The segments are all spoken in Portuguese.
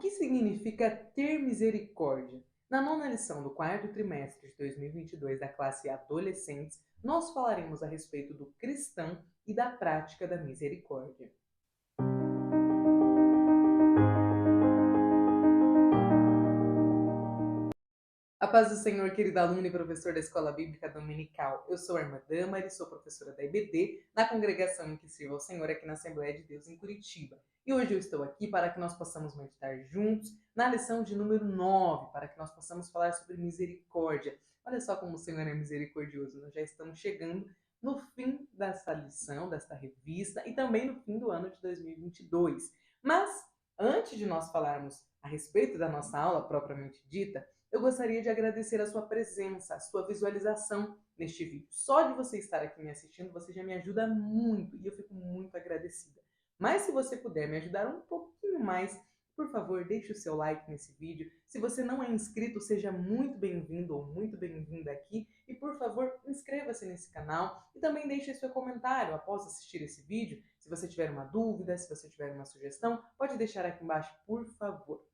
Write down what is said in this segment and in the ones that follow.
que significa ter misericórdia? Na nona lição do quarto trimestre de 2022 da classe Adolescentes, nós falaremos a respeito do cristão e da prática da misericórdia. A paz do Senhor, querido aluno e professor da Escola Bíblica Dominical. Eu sou a irmã Damaris, sou professora da IBD, na congregação em que sirvo ao Senhor aqui na Assembleia de Deus em Curitiba. E hoje eu estou aqui para que nós possamos meditar juntos na lição de número 9, para que nós possamos falar sobre misericórdia. Olha só como o Senhor é misericordioso, nós já estamos chegando no fim dessa lição, desta revista, e também no fim do ano de 2022. Mas, antes de nós falarmos a respeito da nossa aula propriamente dita, eu gostaria de agradecer a sua presença, a sua visualização neste vídeo. Só de você estar aqui me assistindo, você já me ajuda muito e eu fico muito agradecida. Mas se você puder me ajudar um pouquinho mais, por favor, deixe o seu like nesse vídeo. Se você não é inscrito, seja muito bem-vindo ou muito bem-vinda aqui. E, por favor, inscreva-se nesse canal e também deixe seu comentário após assistir esse vídeo. Se você tiver uma dúvida, se você tiver uma sugestão, pode deixar aqui embaixo, por favor.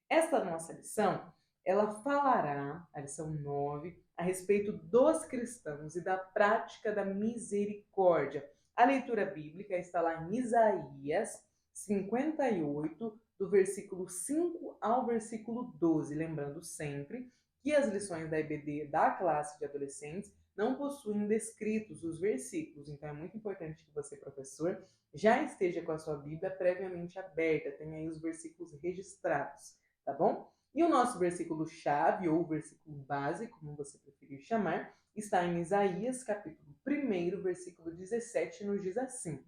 Esta nossa lição, ela falará, a lição 9, a respeito dos cristãos e da prática da misericórdia. A leitura bíblica está lá em Isaías 58, do versículo 5 ao versículo 12. Lembrando sempre que as lições da IBD da classe de adolescentes não possuem descritos os versículos, então é muito importante que você, professor, já esteja com a sua Bíblia previamente aberta, tenha aí os versículos registrados, tá bom? E o nosso versículo-chave, ou versículo base, como você preferir chamar, está em Isaías, capítulo 1, versículo 17, nos diz assim: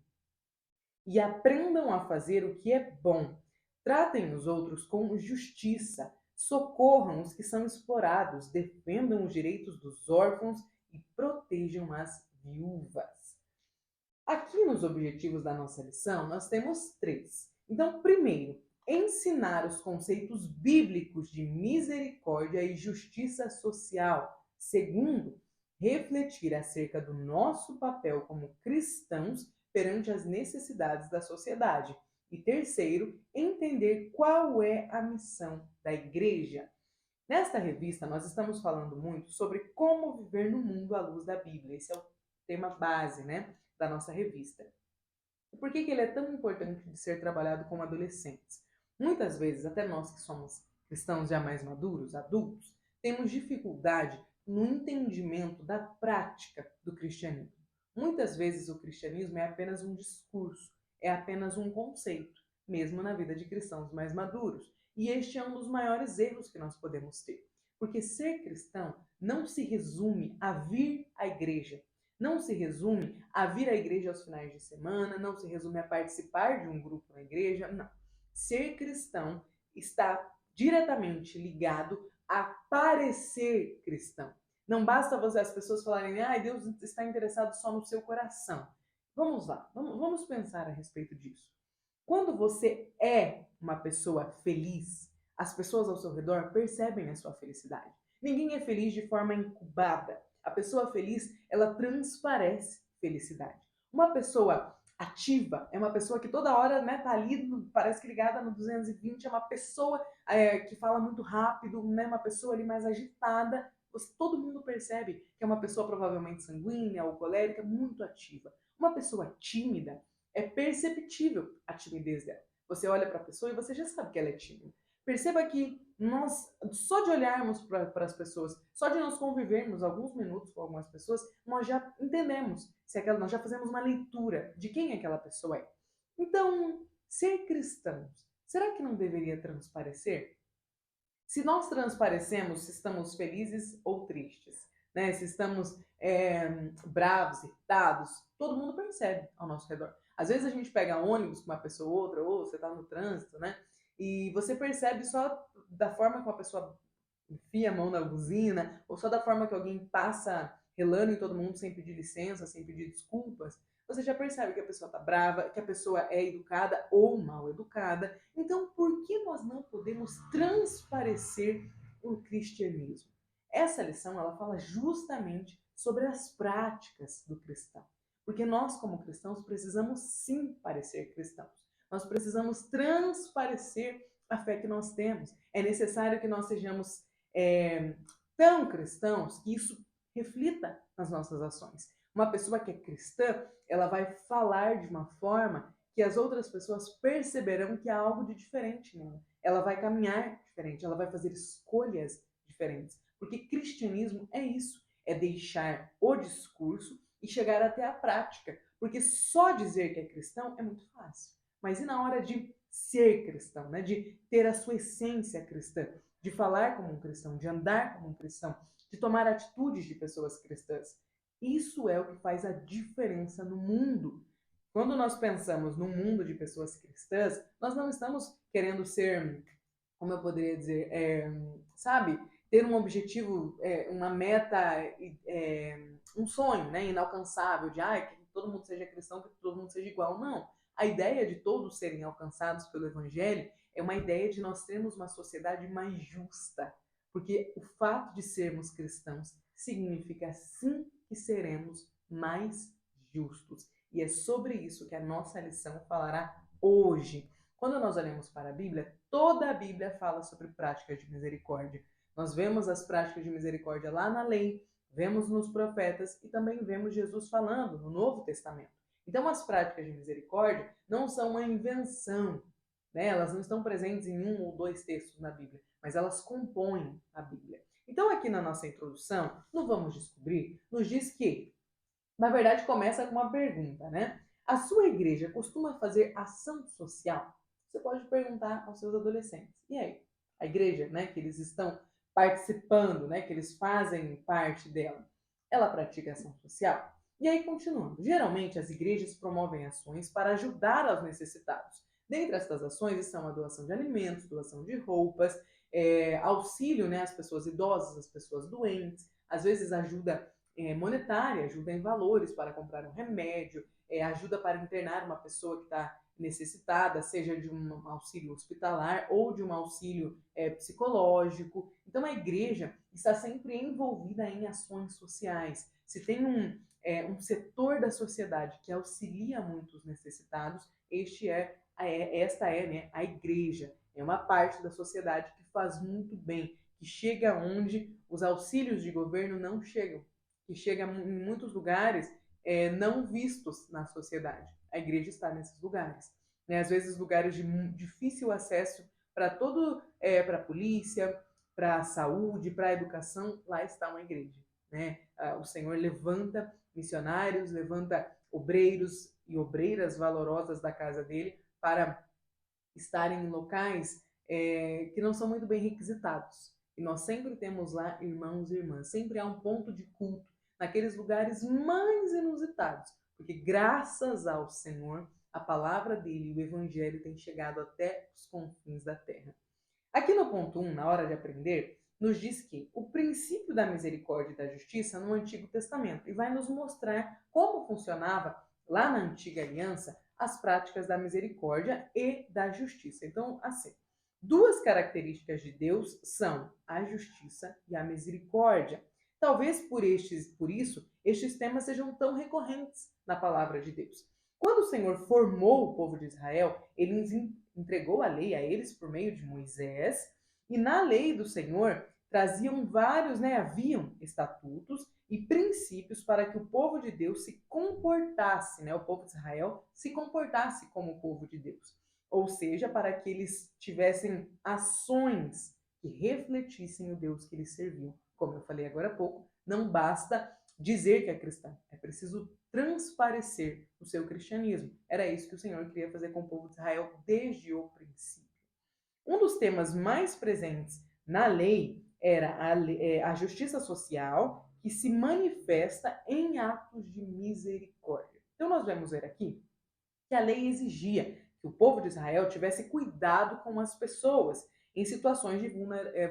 E aprendam a fazer o que é bom, tratem os outros com justiça, socorram os que são explorados, defendam os direitos dos órfãos e protejam as viúvas. Aqui nos objetivos da nossa lição, nós temos 3. Então, primeiro, ensinar os conceitos bíblicos de misericórdia e justiça social. Segundo, refletir acerca do nosso papel como cristãos perante as necessidades da sociedade. E terceiro, entender qual é a missão da igreja. Nesta revista, nós estamos falando muito sobre como viver no mundo à luz da Bíblia. Esse é o tema base, da nossa revista. E por que ele é tão importante de ser trabalhado com adolescentes? Muitas vezes, até nós que somos cristãos já mais maduros, adultos, temos dificuldade no entendimento da prática do cristianismo. Muitas vezes o cristianismo é apenas um discurso, é apenas um conceito, mesmo na vida de cristãos mais maduros. E este é um dos maiores erros que nós podemos ter. Porque ser cristão não se resume a vir à igreja, não se resume a vir à igreja aos finais de semana, não se resume a participar de um grupo na igreja, não. Ser cristão está diretamente ligado a parecer cristão. Não basta as pessoas falarem, Deus está interessado só no seu coração. Vamos lá, vamos pensar a respeito disso. Quando você é uma pessoa feliz, as pessoas ao seu redor percebem a sua felicidade. Ninguém é feliz de forma incubada. A pessoa feliz, ela transparece felicidade. Uma pessoa ativa é uma pessoa que toda hora tá ali, parece que ligada no 220, é uma pessoa que fala muito rápido, uma pessoa ali mais agitada. Todo mundo percebe que é uma pessoa provavelmente sanguínea ou colérica, muito ativa. Uma pessoa tímida, é perceptível a timidez dela. Você olha para a pessoa e você já sabe que ela é tímida. Perceba que nós, só de olharmos para as pessoas, só de nós convivermos alguns minutos com algumas pessoas, nós já entendemos, nós já fazemos uma leitura de quem aquela pessoa é. Então, ser cristãos, será que não deveria transparecer? Se nós transparecemos se estamos felizes ou tristes, se estamos bravos, irritados, todo mundo percebe ao nosso redor. Às vezes a gente pega ônibus com uma pessoa ou outra, ou você está no trânsito, e você percebe só da forma que uma pessoa enfia a mão na buzina, ou só da forma que alguém passa relando em todo mundo sem pedir licença, sem pedir desculpas, você já percebe que a pessoa está brava, que a pessoa é educada ou mal educada. Então, por que nós não podemos transparecer o cristianismo? Essa lição, ela fala justamente sobre as práticas do cristão. Porque nós, como cristãos, precisamos sim parecer cristãos. Nós precisamos transparecer a fé que nós temos. É necessário que nós sejamos tão cristãos que isso reflita nas nossas ações. Uma pessoa que é cristã, ela vai falar de uma forma que as outras pessoas perceberão que há algo de diferente nela. Ela vai caminhar diferente, ela vai fazer escolhas diferentes. Porque cristianismo é isso, é deixar o discurso e chegar até a prática. Porque só dizer que é cristão é muito fácil. Mas e na hora de ser cristão, né? De ter a sua essência cristã, de falar como um cristão, de andar como um cristão, de tomar atitudes de pessoas cristãs? Isso é o que faz a diferença no mundo. Quando nós pensamos no mundo de pessoas cristãs, nós não estamos querendo ser, como eu poderia dizer, sabe, ter um objetivo, uma meta, um sonho, né, inalcançável, de que todo mundo seja cristão, que todo mundo seja igual. Não. A ideia de todos serem alcançados pelo Evangelho é uma ideia de nós termos uma sociedade mais justa. Porque o fato de sermos cristãos significa sim que seremos mais justos. E é sobre isso que a nossa lição falará hoje. Quando nós olhamos para a Bíblia, toda a Bíblia fala sobre práticas de misericórdia. Nós vemos as práticas de misericórdia lá na lei, vemos nos profetas e também vemos Jesus falando no Novo Testamento. Então, as práticas de misericórdia não são uma invenção, né? Elas não estão presentes em um ou dois textos na Bíblia, mas elas compõem a Bíblia. Então, aqui na nossa introdução, no Vamos Descobrir, nos diz que, na verdade, começa com uma pergunta, né? A sua igreja costuma fazer ação social? Você pode perguntar aos seus adolescentes. E aí? A igreja, né, que eles estão participando, né, que eles fazem parte dela, ela pratica ação social? E aí, continuando. Geralmente, as igrejas promovem ações para ajudar aos necessitados. Dentre estas ações estão a doação de alimentos, doação de roupas, auxílio, né, às pessoas idosas, às pessoas doentes, às vezes ajuda monetária, ajuda em valores para comprar um remédio, ajuda para internar uma pessoa que está necessitada, seja de um auxílio hospitalar ou de um auxílio psicológico. Então a igreja está sempre envolvida em ações sociais. Se tem um setor da sociedade que auxilia muitos necessitados, esta é, né, a igreja. É uma parte da sociedade que faz muito bem, que chega onde os auxílios de governo não chegam, que chega em muitos lugares não vistos na sociedade. A igreja está nesses lugares. Né? Às vezes lugares de difícil acesso para para a polícia, para a saúde, para a educação, lá está uma igreja. Né? O Senhor levanta missionários, levanta obreiros e obreiras valorosas da casa dele para estarem em locais que não são muito bem requisitados. E nós sempre temos lá irmãos e irmãs. Sempre há um ponto de culto naqueles lugares mais inusitados. Porque graças ao Senhor, a palavra dele, o evangelho, tem chegado até os confins da terra. Aqui no ponto 1, na hora de aprender, nos diz que o princípio da misericórdia e da justiça no Antigo Testamento e vai nos mostrar como funcionava lá na Antiga Aliança as práticas da misericórdia e da justiça. Então, assim, duas características de Deus são a justiça e a misericórdia. Talvez por isso, estes temas sejam tão recorrentes na palavra de Deus. Quando o Senhor formou o povo de Israel, ele entregou a lei a eles por meio de Moisés, e na lei do Senhor traziam vários, né, haviam estatutos e princípios para que o povo de Deus se comportasse, né, o povo de Israel se comportasse como o povo de Deus. Ou seja, para que eles tivessem ações que refletissem o Deus que eles serviam. Como eu falei agora há pouco, não basta dizer que é cristão, é preciso transparecer o seu cristianismo. Era isso que o Senhor queria fazer com o povo de Israel desde o princípio. Um dos temas mais presentes na lei era a justiça social, que se manifesta em atos de misericórdia. Então, nós vamos ver aqui que a lei exigia que o povo de Israel tivesse cuidado com as pessoas em situações de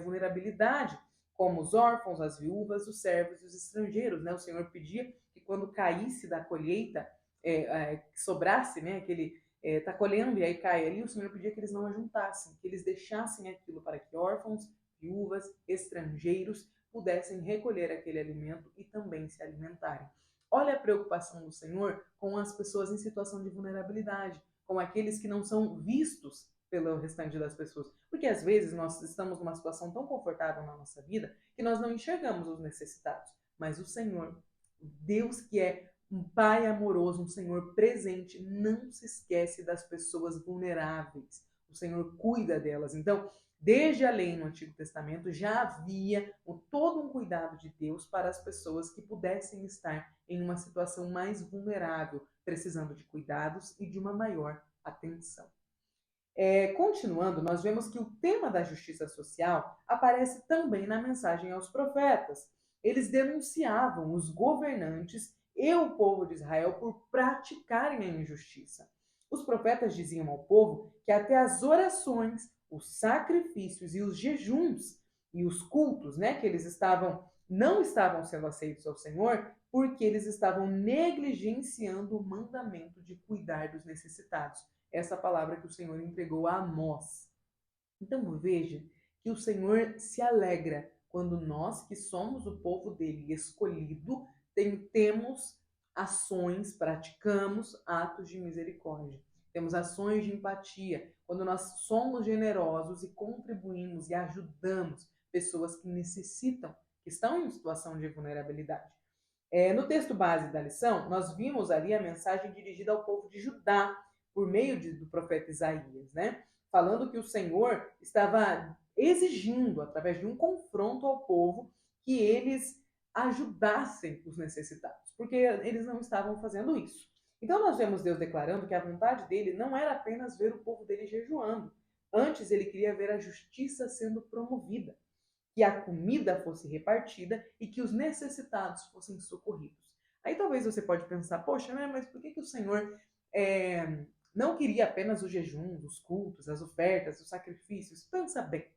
vulnerabilidade, como os órfãos, as viúvas, os servos e os estrangeiros. Né? O Senhor pedia que quando caísse da colheita, que sobrasse, né, aquele está colhendo e aí cai ali, o Senhor pedia que eles não ajuntassem, que eles deixassem aquilo para que órfãos, viúvas, estrangeiros pudessem recolher aquele alimento e também se alimentarem. Olha a preocupação do Senhor com as pessoas em situação de vulnerabilidade, com aqueles que não são vistos pelo restante das pessoas. Porque às vezes nós estamos numa situação tão confortável na nossa vida que nós não enxergamos os necessitados. Mas o Senhor, Deus que é um Pai amoroso, um Senhor presente, não se esquece das pessoas vulneráveis. O Senhor cuida delas. Então, desde a lei no Antigo Testamento já havia todo um cuidado de Deus para as pessoas que pudessem estar em uma situação mais vulnerável, precisando de cuidados e de uma maior atenção. Continuando, nós vemos que o tema da justiça social aparece também na mensagem aos profetas. Eles denunciavam os governantes e o povo de Israel por praticarem a injustiça. Os profetas diziam ao povo que até as orações, os sacrifícios e os jejuns e os cultos, né, que eles não estavam sendo aceitos ao Senhor, porque eles estavam negligenciando o mandamento de cuidar dos necessitados. Essa palavra que o Senhor entregou a Amós. Então veja que o Senhor se alegra quando nós, que somos o povo dele escolhido, temos ações, praticamos atos de misericórdia. Temos ações de empatia, quando nós somos generosos e contribuímos e ajudamos pessoas que necessitam, que estão em situação de vulnerabilidade. No texto base da lição, nós vimos ali a mensagem dirigida ao povo de Judá, por meio do profeta Isaías, né? Falando que o Senhor estava exigindo, através de um confronto ao povo, que eles ajudassem os necessitados, porque eles não estavam fazendo isso. Então nós vemos Deus declarando que a vontade dele não era apenas ver o povo dele jejuando. Antes ele queria ver a justiça sendo promovida, que a comida fosse repartida e que os necessitados fossem socorridos. Aí talvez você pode pensar, poxa, né, mas por que o Senhor não queria apenas o jejum, os cultos, as ofertas, os sacrifícios? Pensa bem,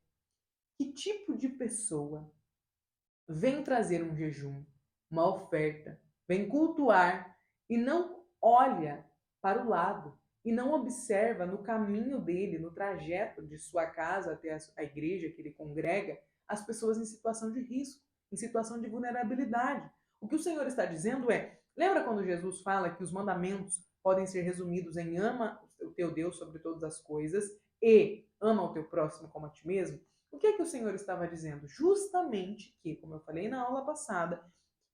que tipo de pessoa vem trazer um jejum, uma oferta, vem cultuar e não olha para o lado e não observa no caminho dele, no trajeto de sua casa até a igreja que ele congrega, as pessoas em situação de risco, em situação de vulnerabilidade? O que o Senhor está dizendo lembra quando Jesus fala que os mandamentos podem ser resumidos em ama o teu Deus sobre todas as coisas e ama o teu próximo como a ti mesmo? O que é que o Senhor estava dizendo? Justamente que, como eu falei na aula passada,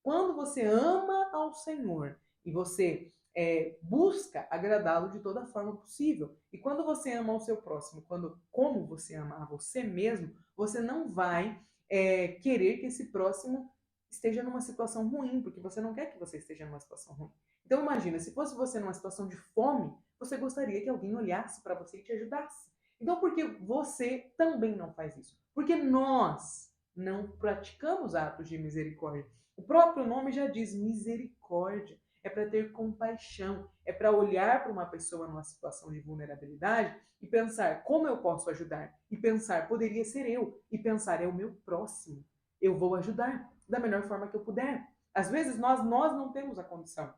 quando você ama ao Senhor e você busca agradá-lo de toda forma possível, e quando você ama ao seu próximo, como você ama a você mesmo, você não vai querer que esse próximo esteja numa situação ruim, porque você não quer que você esteja numa situação ruim. Então imagina, se fosse você numa situação de fome, você gostaria que alguém olhasse para você e te ajudasse. Então por que você também não faz isso? Porque nós não praticamos atos de misericórdia. O próprio nome já diz misericórdia. É para ter compaixão, é para olhar para uma pessoa numa situação de vulnerabilidade e pensar como eu posso ajudar. E pensar, poderia ser eu. E pensar, é o meu próximo. Eu vou ajudar da melhor forma que eu puder. Às vezes nós não temos a condição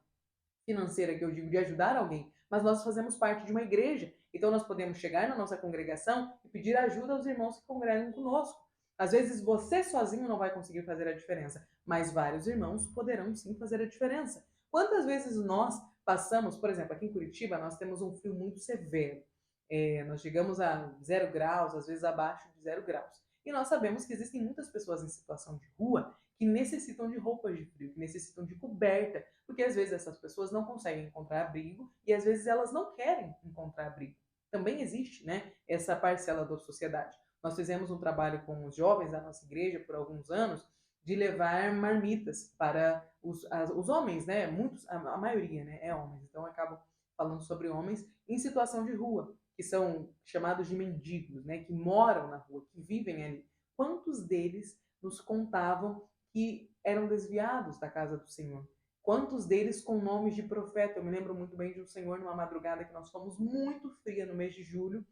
financeira, que eu digo, de ajudar alguém, mas nós fazemos parte de uma igreja, então nós podemos chegar na nossa congregação e pedir ajuda aos irmãos que congregam conosco. Às vezes você sozinho não vai conseguir fazer a diferença, mas vários irmãos poderão sim fazer a diferença. Quantas vezes nós passamos, por exemplo, aqui em Curitiba, nós temos um frio muito severo. Nós chegamos a 0 graus, às vezes abaixo de 0 graus. E nós sabemos que existem muitas pessoas em situação de rua que necessitam de roupas de frio, que necessitam de coberta, porque às vezes essas pessoas não conseguem encontrar abrigo e às vezes elas não querem encontrar abrigo. Também existe, né, essa parcela da sociedade. Nós fizemos um trabalho com os jovens da nossa igreja por alguns anos de levar marmitas para os homens, né? A maioria, né, é homens, então eu acabo falando sobre homens em situação de rua, que são chamados de mendigos, né, que moram na rua, que vivem ali. Quantos deles nos contavam que eram desviados da casa do Senhor? Quantos deles com nomes de profeta? Eu me lembro muito bem de um senhor numa madrugada que nós fomos muito fria no mês de julho,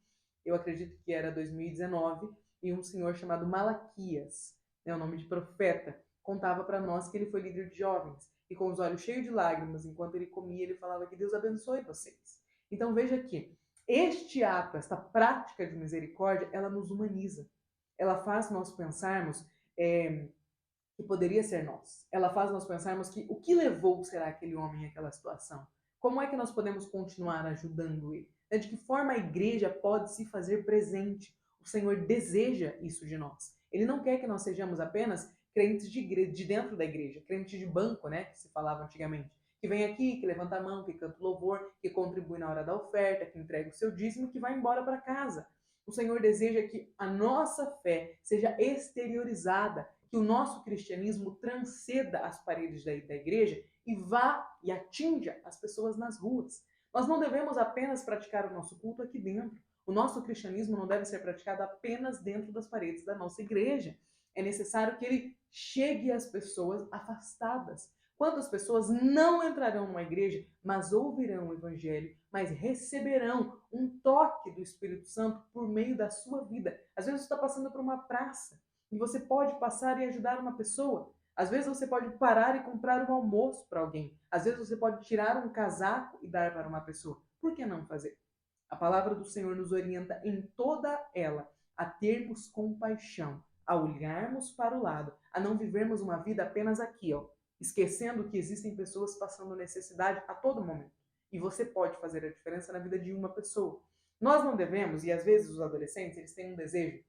eu acredito que era 2019, e um senhor chamado Malaquias, né, o nome de profeta, contava para nós que ele foi líder de jovens, e com os olhos cheios de lágrimas, enquanto ele comia, ele falava que Deus abençoe vocês. Então veja aqui, este ato, esta prática de misericórdia, ela nos humaniza. Ela faz nós pensarmos que poderia ser nós. Ela faz nós pensarmos que o que levou será aquele homem àquela situação? Como é que nós podemos continuar ajudando ele? né? De que forma a igreja pode se fazer presente. O Senhor deseja isso de nós. Ele não quer que nós sejamos apenas crentes de dentro da igreja, crentes de banco, né, que se falava antigamente, que vem aqui, que levanta a mão, que canta louvor, que contribui na hora da oferta, que entrega o seu dízimo e que vai embora para casa. O Senhor deseja que a nossa fé seja exteriorizada, que o nosso cristianismo transceda as paredes da igreja e vá e atinja as pessoas nas ruas. Nós não devemos apenas praticar o nosso culto aqui dentro. O nosso cristianismo não deve ser praticado apenas dentro das paredes da nossa igreja. É necessário que ele chegue às pessoas afastadas. Quantas pessoas não entrarão numa igreja, mas ouvirão o evangelho, mas receberão um toque do Espírito Santo por meio da sua vida? Às vezes você está passando por uma praça e você pode passar e ajudar uma pessoa. Às vezes você pode parar e comprar um almoço para alguém. Às vezes você pode tirar um casaco e dar para uma pessoa. Por que não fazer? A palavra do Senhor nos orienta em toda ela a termos compaixão, a olharmos para o lado, a não vivermos uma vida apenas aqui, ó, esquecendo que existem pessoas passando necessidade a todo momento. E você pode fazer a diferença na vida de uma pessoa. Nós não devemos, e às vezes os adolescentes, eles têm um desejo,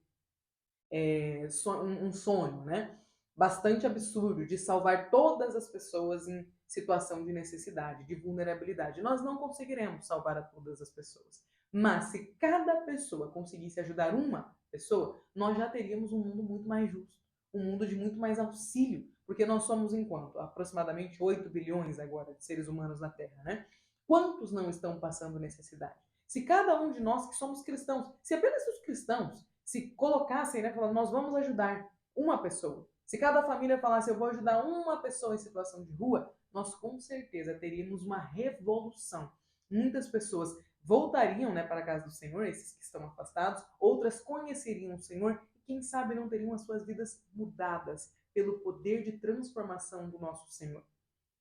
um sonho, né? Bastante absurdo de salvar todas as pessoas em situação de necessidade, de vulnerabilidade. Nós não conseguiremos salvar a todas as pessoas. Mas se cada pessoa conseguisse ajudar uma pessoa, nós já teríamos um mundo muito mais justo, um mundo de muito mais auxílio, porque nós somos enquanto aproximadamente 8 bilhões agora de seres humanos na Terra, né? Quantos não estão passando necessidade? Se cada um de nós que somos cristãos, se apenas os cristãos se colocassem, né, falando, nós vamos ajudar uma pessoa. Se cada família falasse, eu vou ajudar uma pessoa em situação de rua, nós com certeza teríamos uma revolução. Muitas pessoas voltariam, né, para a casa do Senhor, esses que estão afastados, outras conheceriam o Senhor e quem sabe não teriam as suas vidas mudadas pelo poder de transformação do nosso Senhor.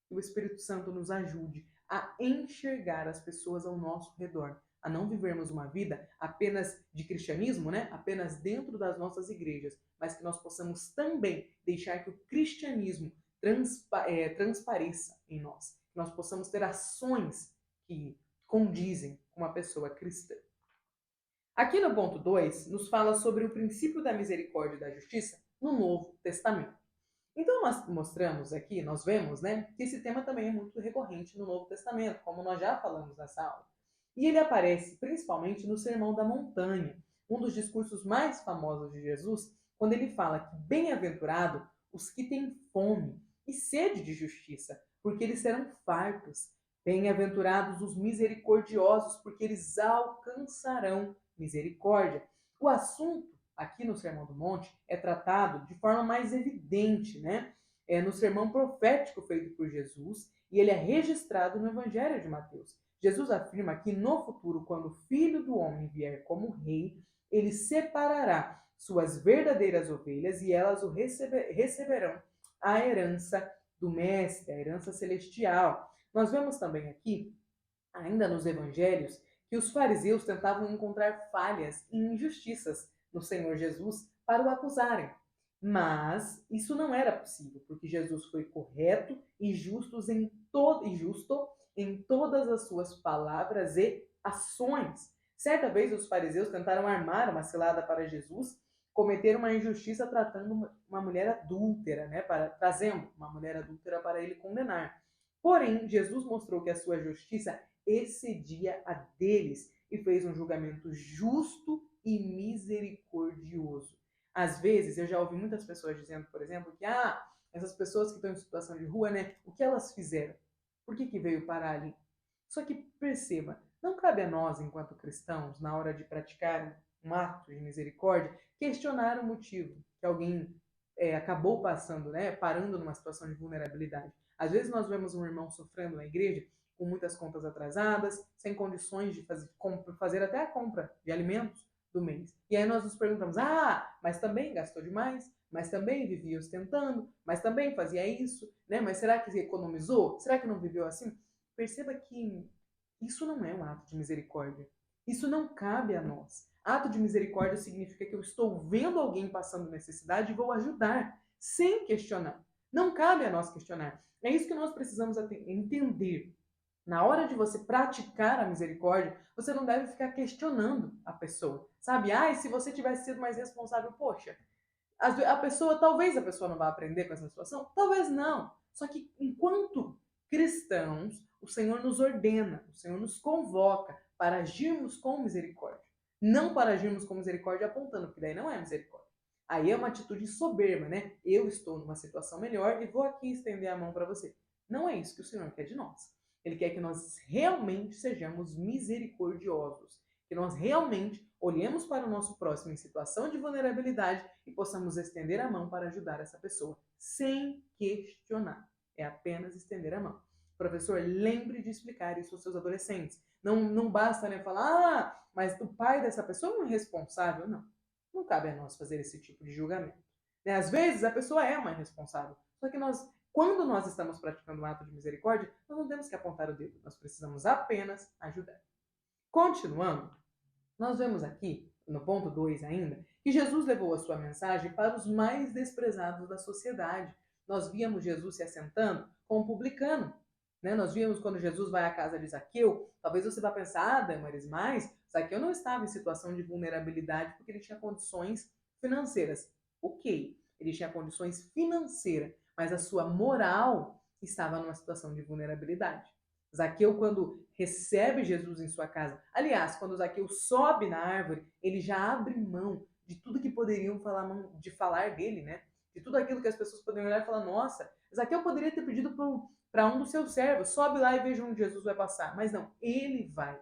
Que o Espírito Santo nos ajude a enxergar as pessoas ao nosso redor, a não vivermos uma vida apenas de cristianismo, né? Apenas dentro das nossas igrejas, mas que nós possamos também deixar que o cristianismo transpareça em nós, que nós possamos ter ações que condizem com uma pessoa cristã. Aqui no ponto 2, nos fala sobre o princípio da misericórdia e da justiça no Novo Testamento. Então nós mostramos aqui, nós vemos, né, que esse tema também é muito recorrente no Novo Testamento, como nós já falamos nessa aula. E ele aparece principalmente no Sermão da Montanha, um dos discursos mais famosos de Jesus, quando ele fala que bem-aventurado os que têm fome e sede de justiça, porque eles serão fartos. Bem-aventurados os misericordiosos, porque eles alcançarão misericórdia. O assunto aqui no Sermão do Monte é tratado de forma mais evidente, né? No sermão profético feito por Jesus, e ele é registrado no Evangelho de Mateus. Jesus afirma que no futuro, quando o Filho do Homem vier como rei, ele separará suas verdadeiras ovelhas e elas o receberão a herança do Mestre, a herança celestial. Nós vemos também aqui, ainda nos Evangelhos, que os fariseus tentavam encontrar falhas e injustiças no Senhor Jesus para o acusarem. Mas isso não era possível, porque Jesus foi correto e justo em todas as suas palavras e ações. Certa vez os fariseus tentaram armar uma cilada para Jesus, cometeram uma injustiça tratando uma mulher adúltera, né, trazendo uma mulher adúltera para ele condenar. Porém, Jesus mostrou que a sua justiça excedia a deles e fez um julgamento justo e misericordioso. Às vezes, eu já ouvi muitas pessoas dizendo, por exemplo, que essas pessoas que estão em situação de rua, né, o que elas fizeram? Por que veio parar ali? Só que perceba, não cabe a nós, enquanto cristãos, na hora de praticar um ato de misericórdia, questionar o motivo que alguém acabou passando, né, parando numa situação de vulnerabilidade. Às vezes nós vemos um irmão sofrendo na igreja, com muitas contas atrasadas, sem condições de fazer até a compra de alimentos do mês. E aí nós nos perguntamos, mas também gastou demais, mas também vivia ostentando, mas também fazia isso, né? Mas será que economizou? Será que não viveu assim? Perceba que isso não é um ato de misericórdia. Isso não cabe a nós. Ato de misericórdia significa que eu estou vendo alguém passando necessidade e vou ajudar, sem questionar. Não cabe a nós questionar. É isso que nós precisamos entender. Na hora de você praticar a misericórdia, você não deve ficar questionando a pessoa. Sabe? Ah, e se você tivesse sido mais responsável, poxa, talvez a pessoa não vá aprender com essa situação, talvez não. Só que enquanto cristãos, o Senhor nos ordena, o Senhor nos convoca para agirmos com misericórdia. Não para agirmos com misericórdia apontando, porque daí não é misericórdia. Aí é uma atitude soberba, né? Eu estou numa situação melhor e vou aqui estender a mão para você. Não é isso que o Senhor quer de nós. Ele quer que nós realmente sejamos misericordiosos, que nós realmente olhemos para o nosso próximo em situação de vulnerabilidade e possamos estender a mão para ajudar essa pessoa, sem questionar. É apenas estender a mão. Professor, lembre de explicar isso aos seus adolescentes. Não basta, né, falar, mas o pai dessa pessoa é um irresponsável. Não. Não cabe a nós fazer esse tipo de julgamento. Né? Às vezes a pessoa é uma irresponsável. Só que quando nós estamos praticando um ato de misericórdia, nós não temos que apontar o dedo. Nós precisamos apenas ajudar. Continuando, nós vemos aqui, no ponto 2 ainda, que Jesus levou a sua mensagem para os mais desprezados da sociedade. Nós víamos Jesus se assentando com um publicano. Né? Nós víamos quando Jesus vai à casa de Zaqueu. Talvez você vá pensar, Damaris, mas Zaqueu não estava em situação de vulnerabilidade porque ele tinha condições financeiras. Ok, ele tinha condições financeiras, mas a sua moral estava numa situação de vulnerabilidade. Zaqueu, quando recebe Jesus em sua casa, aliás, quando Zaqueu sobe na árvore, ele já abre mão de tudo que poderiam falar dele, né? De tudo aquilo que as pessoas poderiam olhar e falar, nossa, Zaqueu poderia ter pedido para um dos seus servos, sobe lá e veja onde Jesus vai passar. Mas não, ele vai.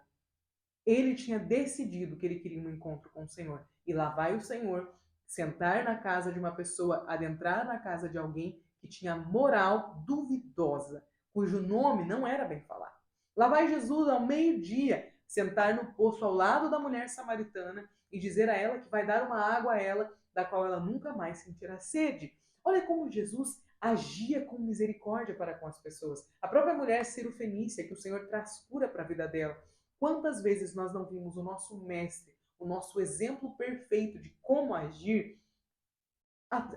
Ele tinha decidido que ele queria um encontro com o Senhor. E lá vai o Senhor sentar na casa de uma pessoa, adentrar na casa de alguém que tinha moral duvidosa, cujo nome não era bem falado. Lá vai Jesus ao meio-dia sentar no poço ao lado da mulher samaritana e dizer a ela que vai dar uma água a ela, da qual ela nunca mais sentirá sede. Olha como Jesus agia com misericórdia para com as pessoas. A própria mulher Cirofenícia, que o Senhor traz cura para a vida dela. Quantas vezes nós não vimos o nosso mestre, o nosso exemplo perfeito de como agir,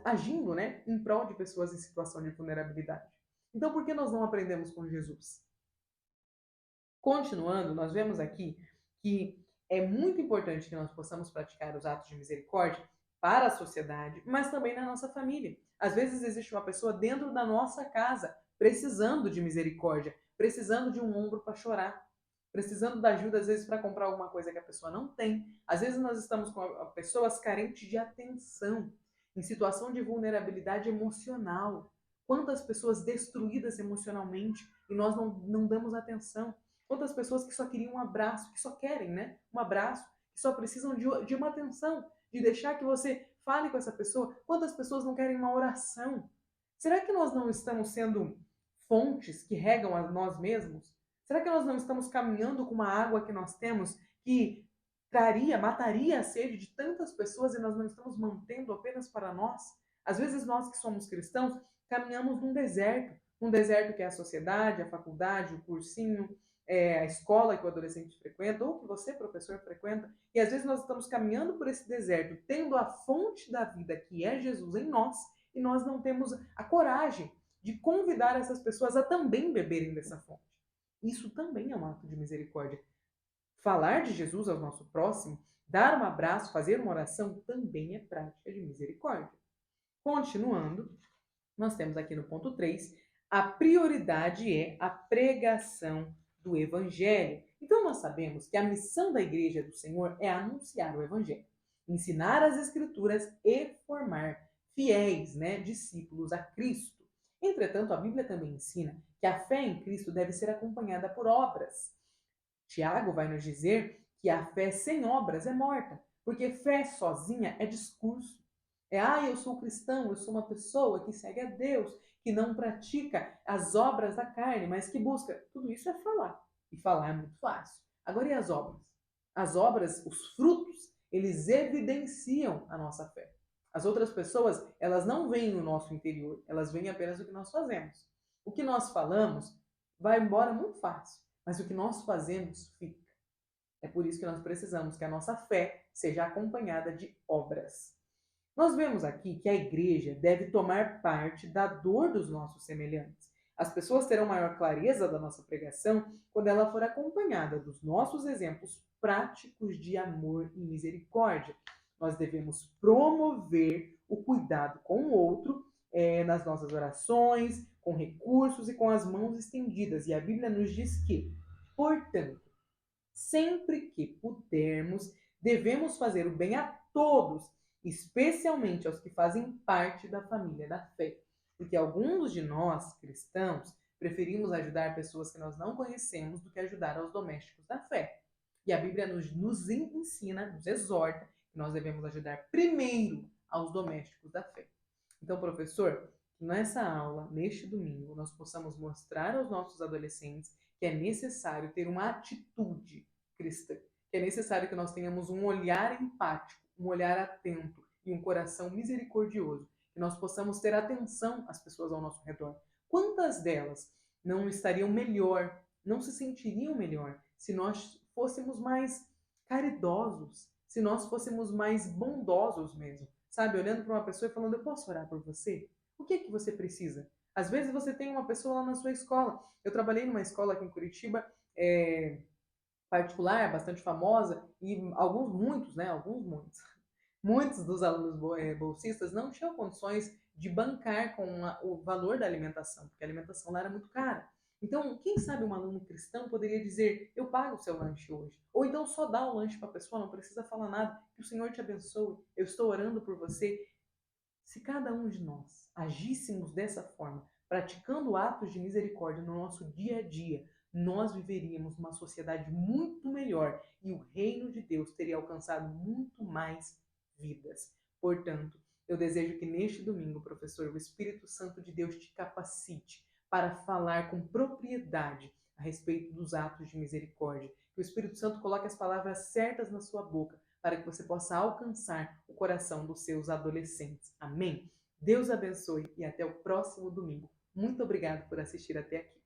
agindo, né, em prol de pessoas em situação de vulnerabilidade? Então, por que nós não aprendemos com Jesus? Continuando, nós vemos aqui que é muito importante que nós possamos praticar os atos de misericórdia para a sociedade, mas também na nossa família. Às vezes existe uma pessoa dentro da nossa casa precisando de misericórdia, precisando de um ombro para chorar, precisando da ajuda, às vezes, para comprar alguma coisa que a pessoa não tem. Às vezes nós estamos com pessoas carentes de atenção, em situação de vulnerabilidade emocional. Quantas pessoas destruídas emocionalmente e nós não damos atenção. Quantas pessoas que só queriam um abraço, que só querem, né? Um abraço, que só precisam de uma atenção, de deixar que você fale com essa pessoa. Quantas pessoas não querem uma oração? Será que nós não estamos sendo fontes que regam a nós mesmos? Será que nós não estamos caminhando com uma água que nós temos que mataria a sede de tantas pessoas e nós não estamos mantendo apenas para nós? Às vezes nós que somos cristãos caminhamos num deserto que é a sociedade, a faculdade, o cursinho, a escola que o adolescente frequenta, ou que você, professor, frequenta, e às vezes nós estamos caminhando por esse deserto, tendo a fonte da vida, que é Jesus, em nós, e nós não temos a coragem de convidar essas pessoas a também beberem dessa fonte. Isso também é um ato de misericórdia. Falar de Jesus ao nosso próximo, dar um abraço, fazer uma oração, também é prática de misericórdia. Continuando, nós temos aqui no ponto 3, a prioridade é a pregação do Evangelho. Então, nós sabemos que a missão da Igreja do Senhor é anunciar o Evangelho, ensinar as Escrituras e formar fiéis, né, discípulos a Cristo. Entretanto, a Bíblia também ensina que a fé em Cristo deve ser acompanhada por obras. Tiago vai nos dizer que a fé sem obras é morta, porque fé sozinha é discurso. Eu sou cristão, eu sou uma pessoa que segue a Deus, que não pratica as obras da carne, mas que busca. Tudo isso é falar. E falar é muito fácil. Agora, e as obras? As obras, os frutos, eles evidenciam a nossa fé. As outras pessoas, elas não veem o nosso interior, elas veem apenas o que nós fazemos. O que nós falamos vai embora muito fácil, mas o que nós fazemos fica. É por isso que nós precisamos que a nossa fé seja acompanhada de obras. Nós vemos aqui que a igreja deve tomar parte da dor dos nossos semelhantes. As pessoas terão maior clareza da nossa pregação quando ela for acompanhada dos nossos exemplos práticos de amor e misericórdia. Nós devemos promover o cuidado com o outro nas nossas orações, com recursos e com as mãos estendidas. E a Bíblia nos diz que, portanto, sempre que pudermos, devemos fazer o bem a todos, especialmente aos que fazem parte da família da fé. Porque alguns de nós, cristãos, preferimos ajudar pessoas que nós não conhecemos do que ajudar aos domésticos da fé. E a Bíblia nos ensina, nos exorta, que nós devemos ajudar primeiro aos domésticos da fé. Então, professor, que nessa aula, neste domingo, nós possamos mostrar aos nossos adolescentes que é necessário ter uma atitude cristã, que é necessário que nós tenhamos um olhar empático, um olhar atento e um coração misericordioso, que nós possamos ter atenção às pessoas ao nosso redor. Quantas delas não estariam melhor, não se sentiriam melhor se nós fôssemos mais caridosos, se nós fôssemos mais bondosos mesmo, sabe? Olhando para uma pessoa e falando, eu posso orar por você? O que é que você precisa? Às vezes você tem uma pessoa lá na sua escola. Eu trabalhei numa escola aqui em Curitiba, particular, bastante famosa, e muitos dos alunos bolsistas não tinham condições de bancar com o valor da alimentação, porque a alimentação lá era muito cara. Então, quem sabe um aluno cristão poderia dizer, eu pago o seu lanche hoje. Ou então só dá o lanche para a pessoa, não precisa falar nada, que o Senhor te abençoe, eu estou orando por você. Se cada um de nós agíssemos dessa forma, praticando atos de misericórdia no nosso dia a dia, nós viveríamos uma sociedade muito melhor e o reino de Deus teria alcançado muito mais vidas. Portanto, eu desejo que neste domingo, professor, o Espírito Santo de Deus te capacite para falar com propriedade a respeito dos atos de misericórdia. Que o Espírito Santo coloque as palavras certas na sua boca para que você possa alcançar o coração dos seus adolescentes. Amém? Deus abençoe e até o próximo domingo. Muito obrigado por assistir até aqui.